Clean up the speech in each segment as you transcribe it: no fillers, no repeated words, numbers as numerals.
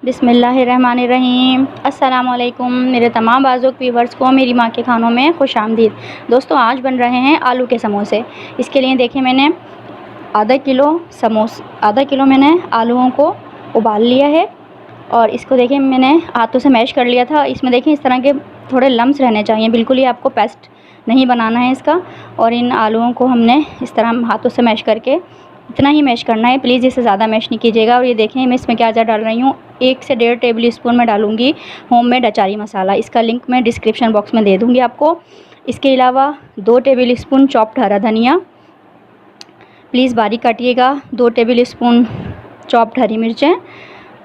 बिस्मिल्लाहिर्रहमानिर्रहीम। अस्सलामुअलैकुम मेरे तमाम बाज़ुक व्यूवर्स को मेरी माँ के खानों में खुशामदीद। दोस्तों, आज बन रहे हैं आलू के समोसे। इसके लिए देखिए, मैंने आधा किलो मैंने आलूओं को उबाल लिया है और इसको देखिए मैंने हाथों से मैश कर लिया था। इसमें देखिए इस तरह के थोड़े लम्स रहने चाहिए, बिल्कुल ही आपको पेस्ट नहीं बनाना है इसका। और इन आलूओं को हमने इस तरह हाथों से मैश करके इतना ही मैश करना है, प्लीज़ इससे ज़्यादा मैश नहीं कीजिएगा। और ये देखें मैं इसमें क्या डाल रही हूँ, 1 से 1.5 टेबल स्पून में डालूँगी होममेड अचारी मसाला। इसका लिंक मैं डिस्क्रिप्शन बॉक्स में दे दूँगी आपको। इसके अलावा 2 टेबल स्पून चॉप्ड हरा धनिया, प्लीज़ बारीक काटिएगा। 2 टेबल स्पून चॉप्ड हरी मिर्चें,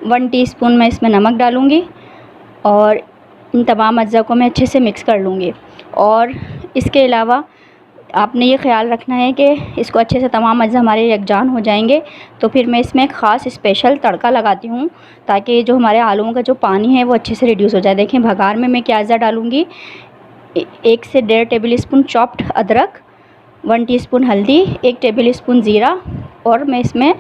1 टीस्पून मैं इसमें नमक डालूँगी और इन तमाम अज्जा को मैं अच्छे से मिक्स कर लूँगी। और इसके अलावा आपने ये ख्याल रखना है कि इसको अच्छे से तमाम अज्जा हमारे यकजान हो जाएंगे। तो फिर मैं इसमें एक ख़ास स्पेशल तड़का लगाती हूँ ताकि जो हमारे आलूओं का जो पानी है वो अच्छे से रिड्यूस हो जाए। देखें भगार में मैं क्या अज्जा डालूँगी, 1 से 1.5 टेबल स्पून चॉप्ड अदरक, 1 टीस्पून हल्दी, 1 टेबल स्पून ज़ीरा और मैं इसमें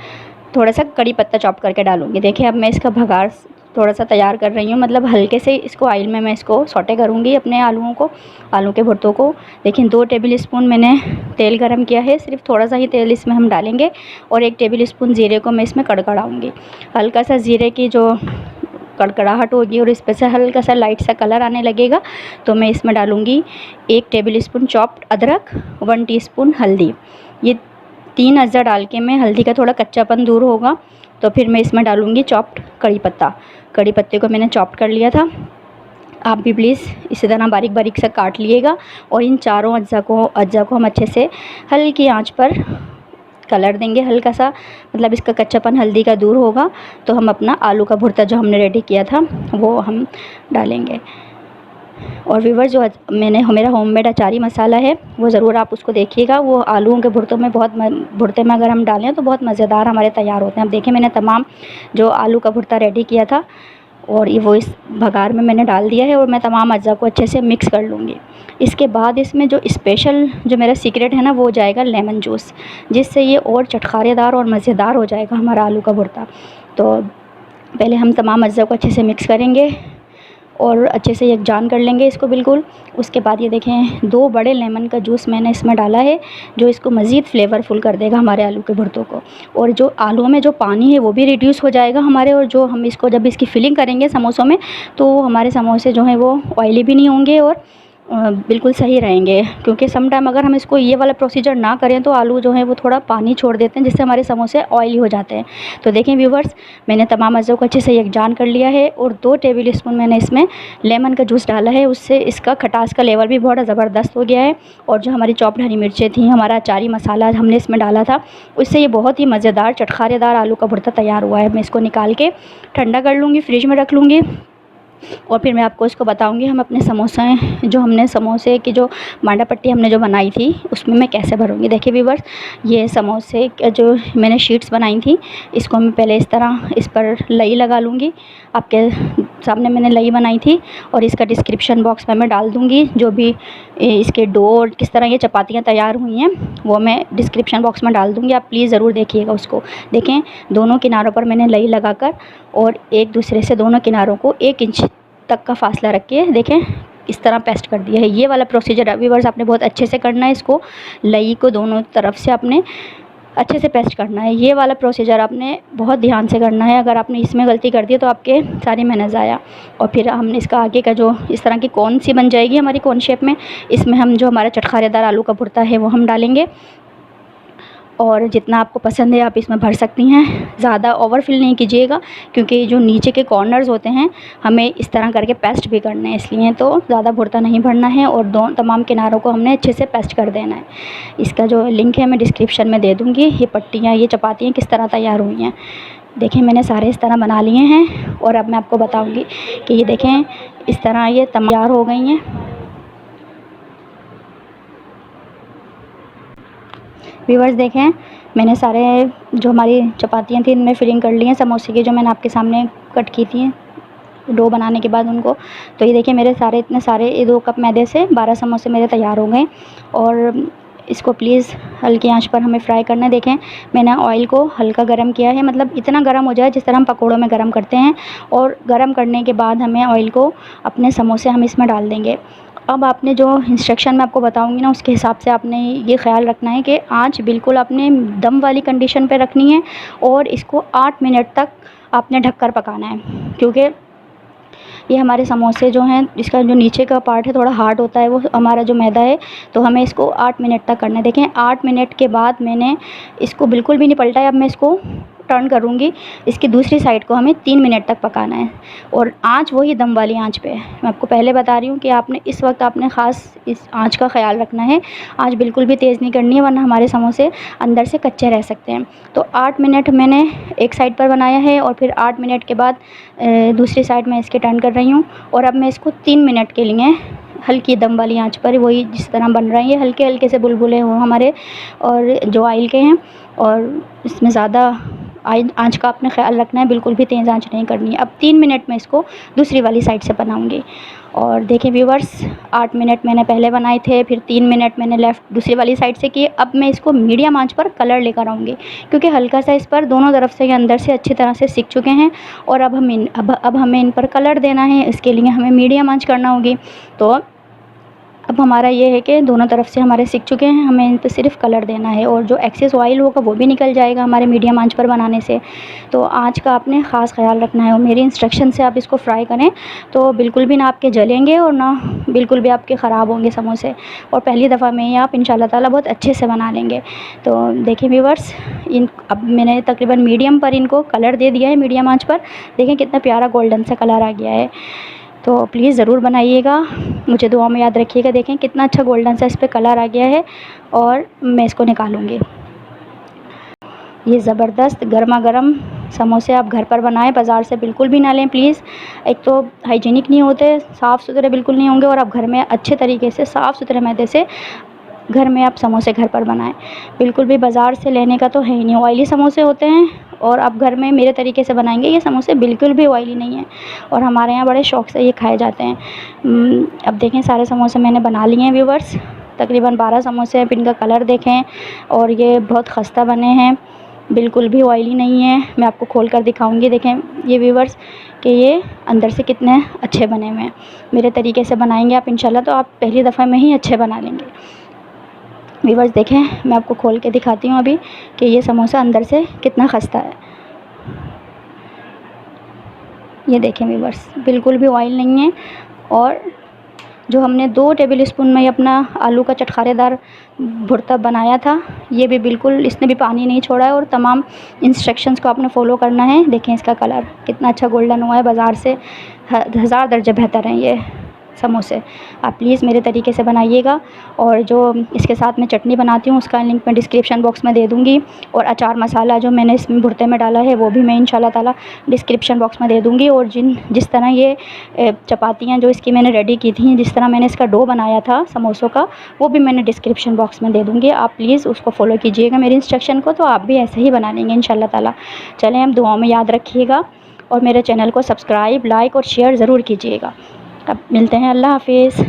थोड़ा सा कड़ी पत्ता चॉप करके डालूँगी। देखिए अब मैं इसका भगार थोड़ा सा तैयार कर रही हूँ, मतलब हल्के से इसको ऑयल में मैं इसको सौटे करूँगी अपने आलू के भुर्तों को। देखिए 2 टेबल स्पून मैंने तेल गरम किया है, सिर्फ थोड़ा सा ही तेल इसमें हम डालेंगे और 1 टेबल स्पून ज़ीरे को मैं इसमें कड़कड़ाऊँगी। हल्का सा ज़ीरे की जो कड़कड़ाहट होगी और इस पर से हल्का सा लाइट सा कलर आने लगेगा तो मैं इसमें डालूँगी 1 टेबल स्पून चॉप्ड अदरक, 1 टीस्पून हल्दी। ये 3 अज्जा डाल के मैं हल्दी का थोड़ा कच्चापन दूर होगा तो फिर मैं इसमें डालूँगी चॉप्ड कड़ी पत्ते को मैंने चॉप कर लिया था। आप भी प्लीज़ इसी तरह बारीक बारीक सा काट लिएगा और इन चारों अज्जा को हम अच्छे से हल्की आंच पर कलर देंगे। हल्का सा मतलब इसका कच्चापन हल्दी का दूर होगा तो हम अपना आलू का भुर्ता जो हमने रेडी किया था वो हम डालेंगे। और व्यूअर्स, जो मेरा होममेड अचारी मसाला है वो ज़रूर आप उसको देखिएगा। वो आलूओं के भुर्तों में भुर्ते में अगर हम डालें तो बहुत मज़ेदार हमारे तैयार होते हैं। अब देखिए मैंने तमाम जो आलू का भुर्ता रेडी किया था और ये वो इस भगार में मैंने डाल दिया है और मैं तमाम अज्जा को अच्छे से मिक्स कर लूँगी। इसके बाद इसमें जो स्पेशल जो मेरा सीक्रेट है ना वो जाएगा लेमन जूस, जिससे ये और चटखारेदार और मज़ेदार हो जाएगा हमारा आलू का भुर्ता। तो पहले हम तमाम अज्जा को अच्छे से मिक्स करेंगे और अच्छे से यकजान कर लेंगे इसको बिल्कुल। उसके बाद ये देखें 2 बड़े लेमन का जूस मैंने इसमें डाला है जो इसको मज़ीद फ्लेवरफुल कर देगा हमारे आलू के भुर्तों को। और जो आलू में जो पानी है वो भी रिड्यूस हो जाएगा हमारे, और जो हम इसको जब इसकी फिलिंग करेंगे समोसों में तो हमारे समोसे जो हैं वो ऑयली भी नहीं होंगे और बिल्कुल सही रहेंगे। क्योंकि सम टाइम अगर हम इसको ये वाला प्रोसीजर ना करें तो आलू जो है वो थोड़ा पानी छोड़ देते हैं जिससे हमारे समोसे ऑयली हो जाते हैं। तो देखें व्यूवर्स, मैंने तमाम अज़्ज़ों को अच्छे से यकजान कर लिया है और 2 टेबल स्पून मैंने इसमें लेमन का जूस डाला है। उससे इसका खटास का लेवल भी बहुत ज़बरदस्त हो गया है। और जो हमारी चॉप्ड हरी मिर्चें थी, हमारा अचारी मसाला हमने इसमें डाला था, उससे ये बहुत ही मज़ेदार चटखारेदार आलू का भुर्ता तैयार हुआ है। मैं इसको निकाल के ठंडा कर लूँगी, फ्रिज में रख लूँगी और फिर मैं आपको इसको बताऊंगी हम अपने समोसे की जो मांडा पट्टी हमने जो बनाई थी उसमें मैं कैसे भरूंगी। देखिए व्यूअर्स, ये समोसे जो मैंने शीट्स बनाई थी इसको मैं पहले इस तरह इस पर लई लगा लूँगी। आपके सामने मैंने लई बनाई थी और इसका डिस्क्रिप्शन बॉक्स में मैं डाल दूँगी। जो भी इसके डो किस तरह ये चपातियाँ तैयार हुई हैं वो मैं डिस्क्रिप्शन बॉक्स में डाल दूँगी, आप प्लीज़ ज़रूर देखिएगा उसको। देखें दोनों किनारों पर मैंने लई लगाकर और एक दूसरे से दोनों किनारों को 1 इंच तक का फासला रख के देखें इस तरह पेस्ट कर दिया है। ये वाला प्रोसीजर व्यूअर्स आपने बहुत अच्छे से करना है। इसको लई को दोनों तरफ से आपने अच्छे से पेस्ट करना है। ये वाला प्रोसीजर आपने बहुत ध्यान से करना है। अगर आपने इसमें गलती कर दी तो आपके सारी मेहनत ज़ाया। और फिर हमने इसका आगे का जो इस तरह की कौन सी बन जाएगी हमारी कौन शेप में, इसमें हम जो हमारा चटखारेदार आलू का भुर्ता है वो हम डालेंगे और जितना आपको पसंद है आप इसमें भर सकती हैं। ज़्यादा ओवरफिल नहीं कीजिएगा क्योंकि जो नीचे के कॉर्नर्स होते हैं हमें इस तरह करके पेस्ट भी करने हैं, इसलिए तो ज़्यादा भुर्ता नहीं भरना है और तमाम किनारों को हमने अच्छे से पेस्ट कर देना है। इसका जो लिंक है मैं डिस्क्रिप्शन में दे दूँगी। ये पट्टियाँ ये चपातियाँ किस तरह तैयार हुई हैं, देखें मैंने सारे इस तरह बना लिए हैं। और अब मैं आपको बताऊँगी कि ये देखें इस तरह ये तैयार हो गई हैं। व्यूअर्स देखें मैंने सारे जो हमारी चपातियाँ थी इनमें फिलिंग कर ली हैं समोसे की, जो मैंने आपके सामने कट की थी डो बनाने के बाद उनको। तो ये देखिए मेरे सारे इतने सारे 2 कप मैदे से 12 समोसे मेरे तैयार हो गए। और इसको प्लीज़ हल्की आंच पर हमें फ्राई करना है। देखें मैंने ऑयल को हल्का गरम किया है, मतलब इतना गरम हो जाए जिस तरह हम पकौड़ों में गरम करते हैं। और गरम करने के बाद हमें ऑयल को अपने समोसे हम इसमें डाल देंगे। अब आपने जो इंस्ट्रक्शन मैं आपको बताऊंगी ना, उसके हिसाब से आपने ये ख़्याल रखना है कि आंच बिल्कुल आपने दम वाली कंडीशन पे रखनी है और इसको 8 मिनट तक आपने ढककर पकाना है। क्योंकि ये हमारे समोसे जो हैं, इसका जो नीचे का पार्ट है थोड़ा हार्ड होता है, वो हमारा जो मैदा है, तो हमें इसको 8 मिनट तक करना है। देखें 8 मिनट के बाद मैंने इसको बिल्कुल भी नहीं पलटा है। अब मैं इसको टर्न करूँगी, इसकी दूसरी साइड को हमें 3 मिनट तक पकाना है और आंच वही दम वाली आंच पे है। मैं आपको पहले बता रही हूँ कि आपने इस वक्त आपने ख़ास इस आंच का ख़्याल रखना है। आंच बिल्कुल भी तेज़ नहीं करनी है, वरना हमारे समोसे अंदर से कच्चे रह सकते हैं। तो 8 मिनट मैंने एक साइड पर बनाया है और फिर 8 मिनट के बाद दूसरी साइड में इसके टर्न कर रही हूँ। और अब मैं इसको 3 मिनट के लिए हल्की दम वाली आंच पर, वही जिस तरह बन रहे हैं ये हल्के हल्के से बुलबुले हों हमारे, और जो ऑयल के हैं, और इसमें ज़्यादा आंच का आपने ख्याल रखना है, बिल्कुल भी तेज़ आंच नहीं करनी है। अब 3 मिनट में इसको दूसरी वाली साइड से बनाऊंगी। और देखिए व्यूवर्स, 8 मिनट मैंने पहले बनाए थे, फिर 3 मिनट मैंने लेफ़्ट दूसरी वाली साइड से किए। अब मैं इसको मीडियम आंच पर कलर लेकर आऊँगी, क्योंकि हल्का सा इस पर दोनों तरफ से ये अंदर से अच्छी तरह से सिक चुके हैं। और अब हमें इन पर कलर देना है, इसके लिए हमें मीडियम आंच करना होगी। तो अब हमारा ये है कि दोनों तरफ से हमारे सिक चुके हैं, हमें इन पर सिर्फ कलर देना है और जो एक्सेस ऑयल होगा वो भी निकल जाएगा हमारे मीडियम आंच पर बनाने से। तो आंच का आपने ख़ास ख्याल रखना है और मेरी इंस्ट्रक्शन से आप इसको फ्राई करें तो बिल्कुल भी ना आपके जलेंगे और ना बिल्कुल भी आपके ख़राब होंगे समोसे। और पहली दफ़ा में ही आप इंशाल्लाह ताला बहुत अच्छे से बना लेंगे। तो देखिए व्यूवर्स, अब मैंने तकरीबन मीडियम पर इनको कलर दे दिया है, मीडियम आँच पर। देखें कितना प्यारा गोल्डन सा कलर आ गया है। तो प्लीज़ ज़रूर बनाइएगा, मुझे दुआ में याद रखिएगा। देखें कितना अच्छा गोल्डन सा इस पर कलर आ गया है और मैं इसको निकालूंगी। ये ज़बरदस्त गर्मा गर्म समोसे आप घर पर बनाएं, बाज़ार से बिल्कुल भी ना लें प्लीज़। एक तो हाइजीनिक नहीं होते, साफ़ सुथरे बिल्कुल नहीं होंगे, और आप घर में अच्छे तरीके से साफ़ सुथरे मैदे से घर में आप समोसे घर पर बनाएं। बिल्कुल भी बाज़ार से लेने का तो है ही नहीं। ऑयली समोसे होते हैं और आप घर में मेरे तरीके से बनाएंगे, ये समोसे बिल्कुल भी ऑयली नहीं है और हमारे यहाँ बड़े शौक़ से ये खाए जाते हैं। अब देखें सारे समोसे मैंने बना लिए हैं व्यूवर्स, तकरीबन 12 समोसे हैं। इनका कलर देखें और ये बहुत खस्ता बने हैं, बिल्कुल भी ऑयली नहीं है। मैं आपको खोल कर दिखाऊंगी। देखें ये व्यूवर्स कि ये अंदर से कितने अच्छे बने हुए हैं। मेरे तरीके से बनाएंगे आप इंशाल्लाह तो आप पहली दफ़ा में ही अच्छे बना लेंगे। व्यूवर्स देखें, मैं आपको खोल के दिखाती हूँ अभी कि ये समोसा अंदर से कितना खस्ता है। ये देखें व्यूवर्स, बिल्कुल भी ऑयल नहीं है। और जो हमने 2 टेबल स्पून में अपना आलू का चटखारेदार भुर्ता बनाया था, ये भी बिल्कुल इसने भी पानी नहीं छोड़ा है और तमाम इंस्ट्रक्शंस को आपने फॉलो करना है। देखें इसका कलर कितना अच्छा गोल्डन हुआ है, बाज़ार से 1000 दर्जे बेहतर हैं ये समोसे। आप प्लीज़ मेरे तरीके से बनाइएगा। और जो इसके साथ मैं चटनी बनाती हूँ उसका लिंक मैं डिस्क्रिप्शन बॉक्स में दे दूँगी, और अचार मसाला जो मैंने इसमें भुर्ते में डाला है वो भी मैं इंशाल्लाह ताला डिस्क्रिप्शन बॉक्स में दे दूँगी। और जिस तरह ये चपातियाँ जो इसकी मैंने रेडी की थी, जिस तरह मैंने इसका डो बनाया था समोसों का, वो भी मैंने डिस्क्रिप्शन बॉक्स में दे दूँगी। आप प्लीज़ उसको फॉलो कीजिएगा मेरे इंस्ट्रक्शन को, तो आप भी ऐसे ही बना लेंगे इंशाल्लाह ताला। चलें, हम दुआओं में याद रखिएगा और मेरे चैनल को सब्सक्राइब, लाइक और शेयर ज़रूर कीजिएगा। अब मिलते हैं, अल्लाह हाफिज़।